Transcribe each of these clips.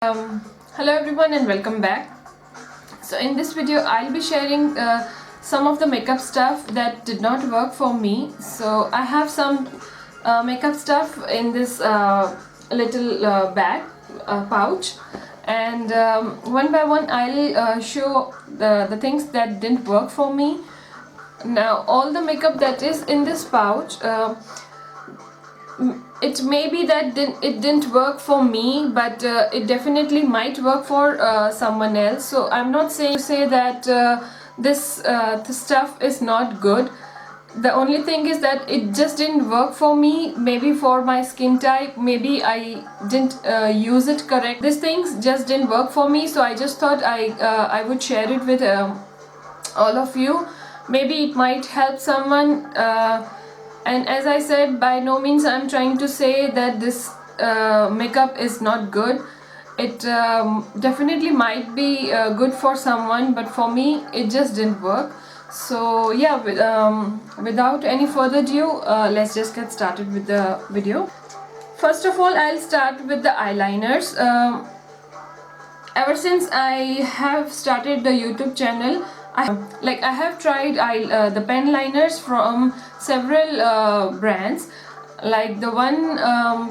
Hello everyone and welcome back. So in this video I'll be sharing some of the makeup stuff that did not work for me. So I have some makeup stuff in this little bag pouch, and one by one I'll show the things that didn't work for me. Now all the makeup that is in this pouch, it may be that it didn't work for me, but it definitely might work for someone else. So I'm not saying to say that this stuff is not good. The only thing is that it just didn't work for me. Maybe for my skin type, maybe I didn't use it correct. These things just didn't work for me, so I just thought I would share it with all of you. Maybe it might help someone. And as I said, by no means I'm trying to say that this makeup is not good. It definitely might be good for someone, but for me it just didn't work. So yeah, without any further ado, let's just get started with the video. First of all, I'll start with the eyeliners. Ever since I have started the YouTube channel, I have tried the pen liners from several brands. Like the one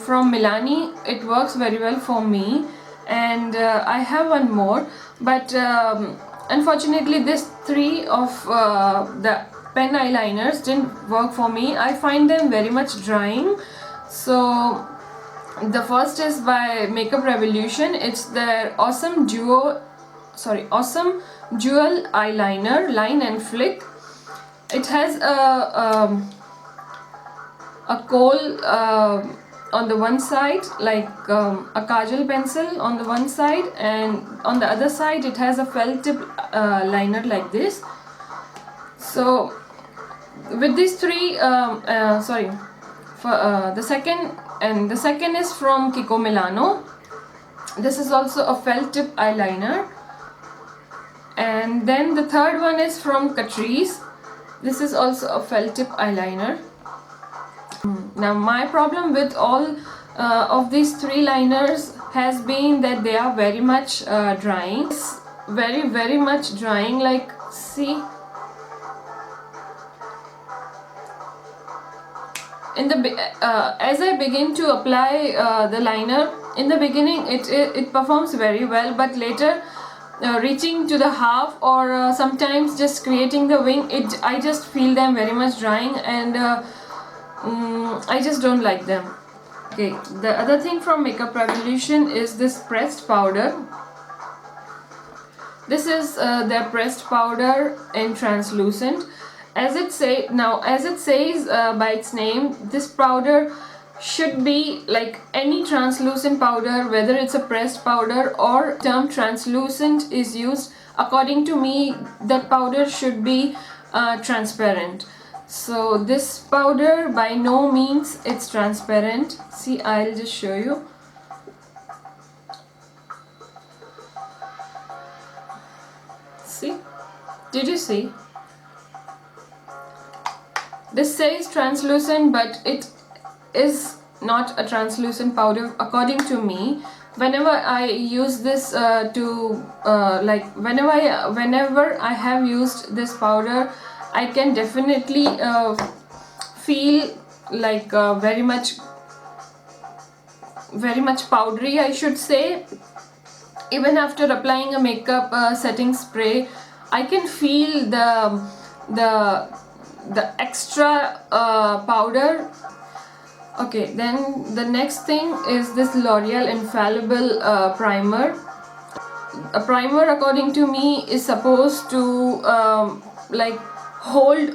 from Milani, it works very well for me, and I have one more, but unfortunately these three of the pen eyeliners didn't work for me. I find them very much drying. So the first is by Makeup Revolution. It's their awesome awesome jewel eyeliner, line and flick. It has a kohl on the one side, like a kajal pencil on the one side, and on the other side it has a felt tip liner like this. So with these three, the second is from Kiko Milano. This is also a felt tip eyeliner. And then the third one is from Catrice. This is also a felt tip eyeliner. Now my problem with all of these three liners has been that they are very much drying. It's very much drying. Like, see, in the as I begin to apply the liner, in the beginning it performs very well, but later reaching to the half, or sometimes just creating the wing, I just feel them very much drying, and I just don't like them. Okay, the other thing from Makeup Revolution is this pressed powder. This is their pressed powder in translucent. As it says by its name, this powder should be like any translucent powder, whether it's a pressed powder or term translucent is used. According to me, that powder should be transparent. So this powder by no means it's transparent. See, I'll just show you. See, did you see? This says translucent, but it is not a translucent powder according to me. Whenever I use this whenever I have used this powder, I can definitely feel like very much powdery, I should say. Even after applying a makeup setting spray, I can feel the extra powder. Okay, then the next thing is this L'Oreal Infallible primer. A primer, according to me, is supposed to hold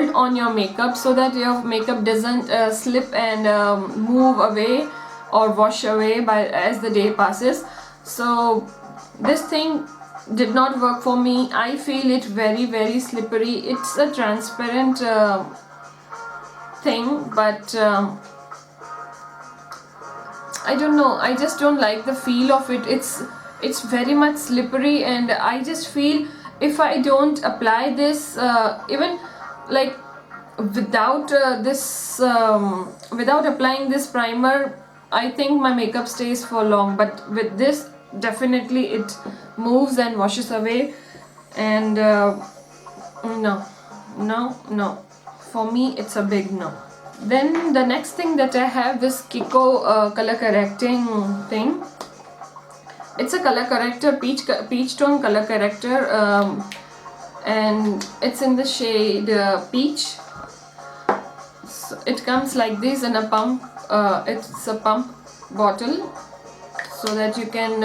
on your makeup, so that your makeup doesn't slip and move away or wash away as the day passes. So this thing did not work for me. I feel it very slippery. It's a transparent thing, but I don't know, I just don't like the feel of it. It's very much slippery, and I just feel if I don't apply this, even without without applying this primer, I think my makeup stays for long, but with this definitely it moves and washes away, and no, no, no, for me it's a big no. Then the next thing that I have is Kiko color correcting thing. It's a color corrector, peach tone color corrector, and it's in the shade peach. So it comes like this in a pump. It's a pump bottle, so that you can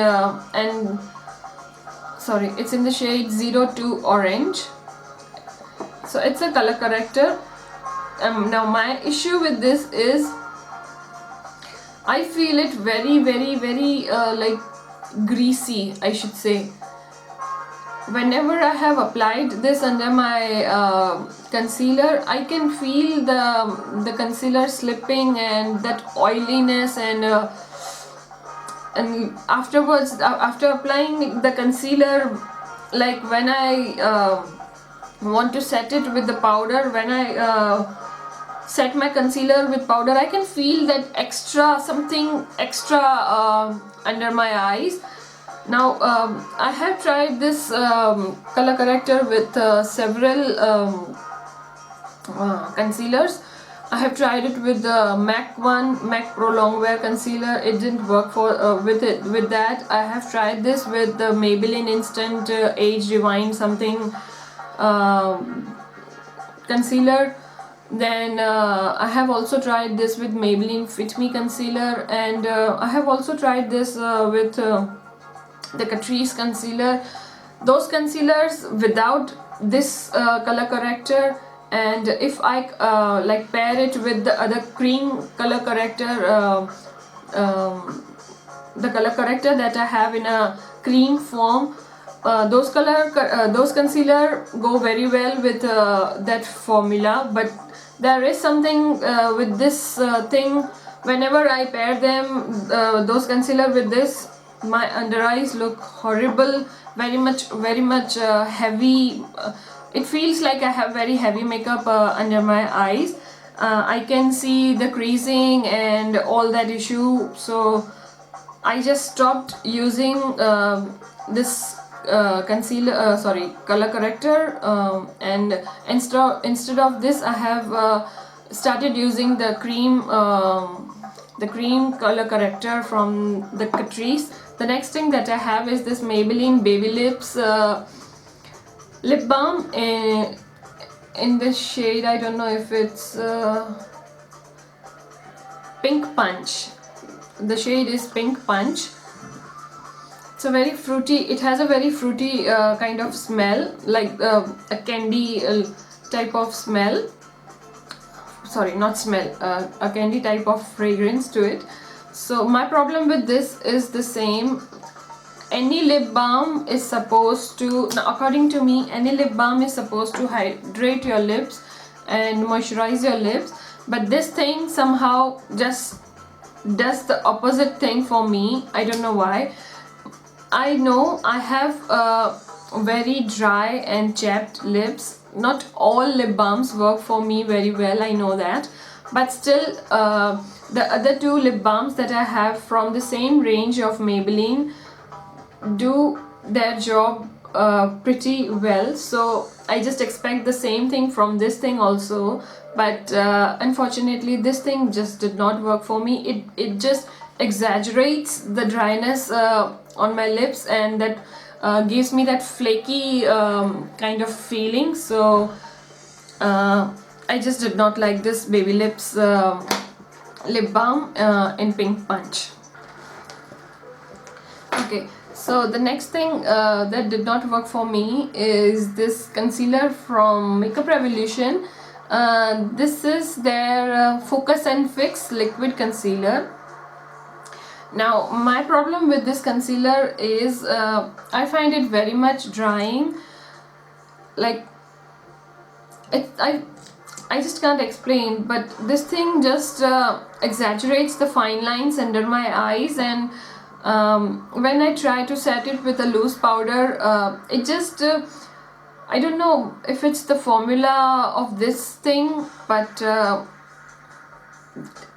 and sorry, it's in the shade 02 orange. So it's a color corrector. Now my issue with this is I feel it very like greasy, I should say. Whenever I have applied this under my concealer, I can feel the concealer slipping and that oiliness, and afterwards, after applying the concealer, like when I want to set it with the powder, when I set my concealer with powder, I can feel that something extra under my eyes. Now I have tried this color corrector with several concealers. I have tried it with the MAC Pro Longwear concealer. It didn't work for with that. I have tried this with the Maybelline Instant Age Divine something concealer. Then I have also tried this with Maybelline Fit Me concealer, and I have also tried this with the Catrice concealer. Those concealers without this color corrector, and if I like pair it with the other cream color corrector, the color corrector that I have in a cream form, those concealer go very well with that formula. But there is something with this thing. Whenever I pair them, those concealer with this, my under eyes look horrible, very much heavy. It feels like I have very heavy makeup under my eyes. I can see the creasing and all that issue, so I just stopped using this color corrector, and instead of this I have started using the cream color corrector from the Catrice. The next thing that I have is this Maybelline Baby Lips lip balm in this shade, I don't know if it's Pink Punch. The shade is Pink Punch. It's a very fruity, it has a very fruity kind of smell, like a candy type of smell. Sorry, not smell, a candy type of fragrance to it. So my problem with this is the same. Any lip balm is supposed to, according to me, any lip balm is supposed to hydrate your lips and moisturize your lips, but this thing somehow just does the opposite thing for me. I don't know why. I know I have very dry and chapped lips. Not all lip balms work for me very well, I know that, but still the other two lip balms that I have from the same range of Maybelline do their job pretty well. So I just expect the same thing from this thing also, but unfortunately this thing just did not work for me. It just exaggerates the dryness on my lips, and that gives me that flaky kind of feeling. So I just did not like this Baby Lips lip balm in Pink Punch. Okay, so the next thing that did not work for me is this concealer from Makeup Revolution. This is their Focus and Fix liquid concealer. Now my problem with this concealer is I find it very much drying. Like I just can't explain, but this thing just exaggerates the fine lines under my eyes, and when I try to set it with a loose powder, it just I don't know if it's the formula of this thing, but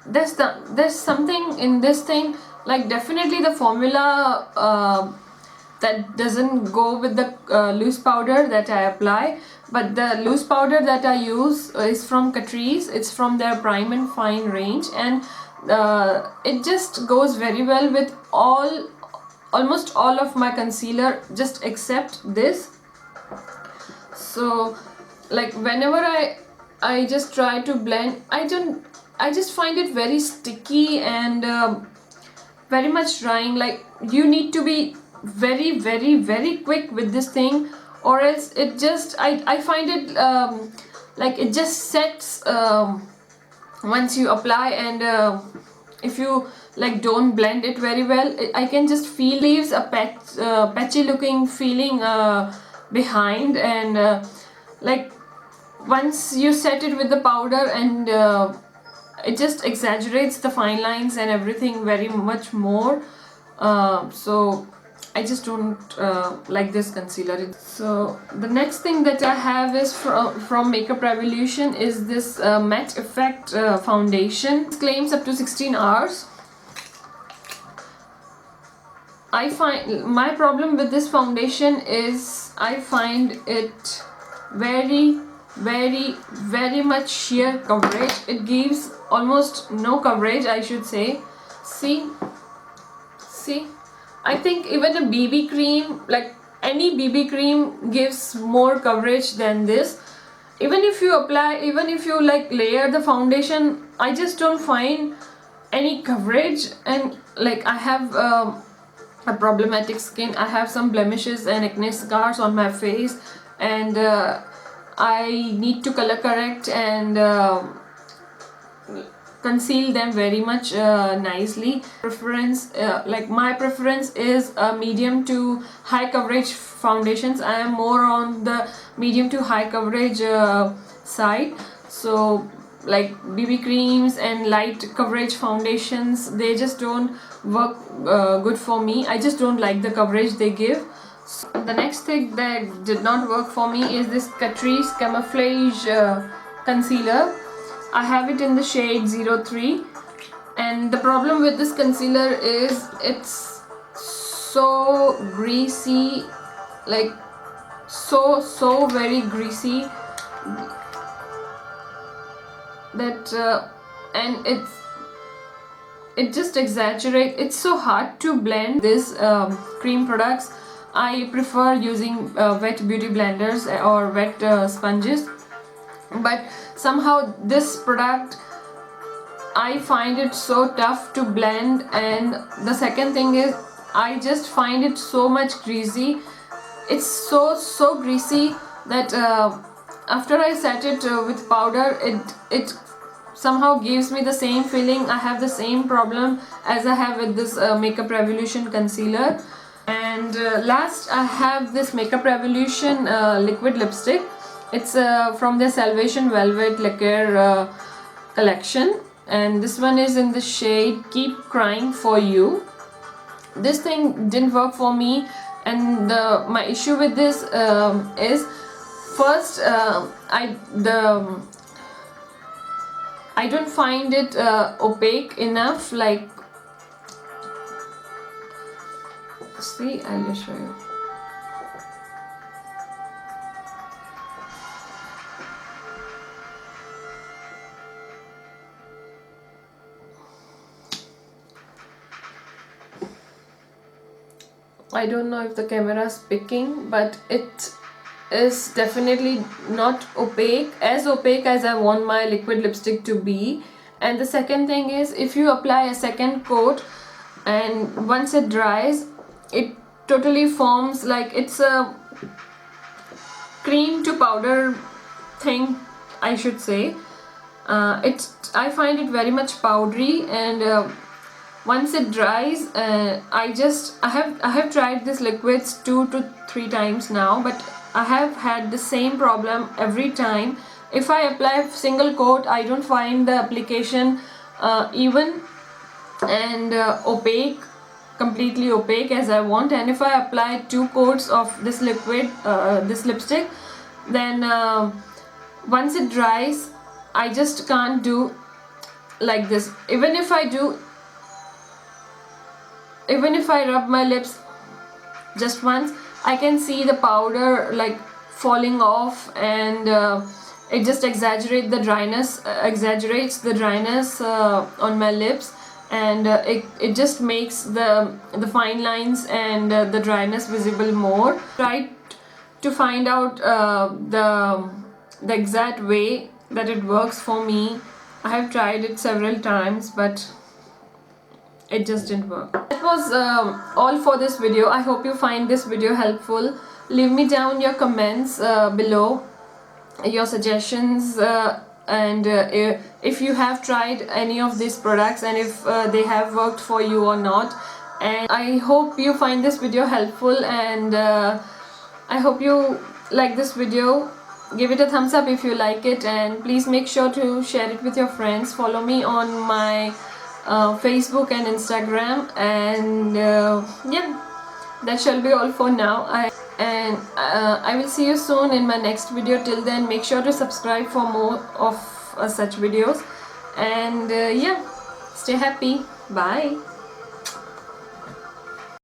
there's something in this thing, like definitely the formula that doesn't go with the loose powder that I apply, but the loose powder that I use is from Catrice. It's from their Prime and Fine range, and it just goes very well with almost all of my concealer, just except this. So like whenever I just try to blend, I just find it very sticky and very much drying. Like you need to be very quick with this thing, or else it just I find it like it just sets once you apply, and if you like don't blend it very well, I can just feel leaves a patchy looking feeling behind, and like once you set it with the powder, and it just exaggerates the fine lines and everything very much more. So I just don't like this concealer. So the next thing that I have is from Makeup Revolution is this matte effect foundation. It claims up to 16 hours. I find my problem with this foundation is I find it very much sheer coverage. It gives almost no coverage, I should say. See, I think even a BB cream, like any BB cream, gives more coverage than this. Even if you apply, even if you like layer the foundation, I just don't find any coverage. And like I have a problematic skin. I have some blemishes and acne scars on my face, and I need to color correct and conceal them very much nicely. Like my preference is medium to high coverage foundations. I am more on the medium to high coverage side. So like BB creams and light coverage foundations, they just don't work good for me. I just don't like the coverage they give. So the next thing that did not work for me is this Catrice Camouflage concealer. I have it in the shade 03, and the problem with this concealer is it's so greasy, like so very greasy, that and it just exaggerates. It's so hard to blend this cream products. I prefer using wet beauty blenders or wet sponges, but somehow this product I find it so tough to blend. And the second thing is I just find it so much greasy. It's so greasy that after I set it with powder, it somehow gives me the same feeling. I have the same problem as I have with this Makeup Revolution concealer. And last I have this Makeup Revolution liquid lipstick. It's from the Salvation Velvet Lacquer collection, and this one is in the shade Keep Crying For You. This thing didn't work for me, and my issue with this is first I don't find it opaque enough. Like, see, I'll just show you. I don't know if the camera is picking, but it is definitely not as opaque as I want my liquid lipstick to be. And the second thing is, if you apply a second coat and once it dries, it totally forms like it's a cream to powder thing, I should say. I find it very much powdery, and once it dries, I have tried this liquids 2 to 3 times now, but I have had the same problem every time. If I apply a single coat, I don't find the application even and completely opaque as I want. And if I apply 2 coats of this liquid, this lipstick, then once it dries, I just can't do like this. Even if I rub my lips just once, I can see the powder like falling off, and it just exaggerates the dryness on my lips, and it just makes the fine lines and the dryness visible more. Try to find out the exact way that it works for me. I have tried it several times, but it just didn't work. That was all for this video. I hope you find this video helpful. Leave me down your comments below, your suggestions, and if you have tried any of these products, and if they have worked for you or not. And I hope you find this video helpful, and I hope you like this video. Give it a thumbs up if you like it, and please make sure to share it with your friends. Follow me on my Facebook and Instagram, and yeah, that shall be all for now. I will see you soon in my next video. Till then, make sure to subscribe for more of such videos, and yeah, stay happy. Bye.